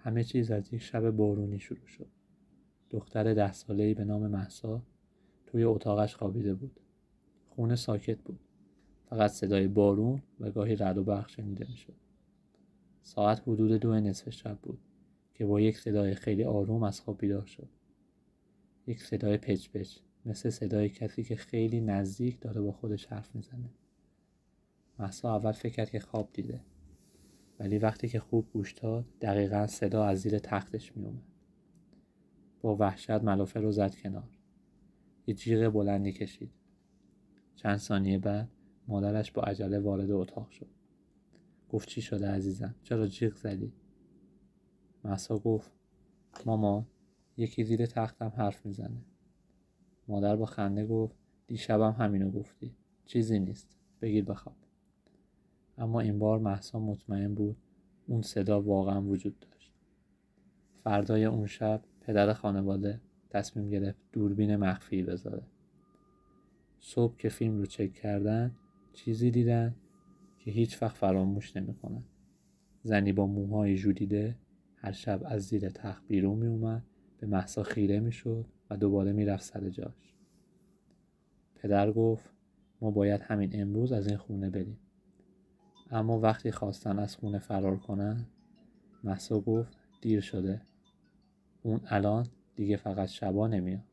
همه چیز از یک شب بارونی شروع شد. دختر 10 ساله‌ای به نام مهسا توی اتاقش خوابیده بود. خونه ساکت بود. فقط صدای بارون و گاهی رعد و برق شنیده میشد. ساعت حدود 2 نصف شب بود که با یک صدای خیلی آروم از خواب بیدار شد. یک صدای پچ پچ، مثل صدای کسی که خیلی نزدیک داره با خودش حرف میزنه. مهسا اول فکر کرد که خواب دیده، ولی وقتی که خوب گوش داد دقیقاً صدا از زیر تختش می اومد. با وحشت ملافه رو زد کنار. یه جیغ بلندی کشید. چند ثانیه بعد مادرش با عجله وارد اتاق شد. گفت چی شده عزیزم؟ چرا جیغ زدی؟ مهسا گفت مامان، یکی زیر تختم حرف میزنه. مادر با خنده گفت دیشبم همینو گفتی. چیزی نیست، بگیر بخواب. اما این بار مهسا مطمئن بود اون صدا واقعا وجود داشت. فردای اون شب پدر خانواده تصمیم گرفت دوربین مخفی بذاره. صبح که فیلم رو چک کردن چیزی دیدن که هیچ وقت فراموش نمی‌کنن. زنی با موهای ژولیده هر شب از زیر تخت بیرون می اومد، به مهسا خیره میشد و دوباره میرفت سر جاش. پدر گفت ما باید همین امروز از این خونه بریم. اما وقتی خواستن از خونه فرار کنن، مهسا گفت دیر شده. اون الان دیگه فقط شبا نمیاد.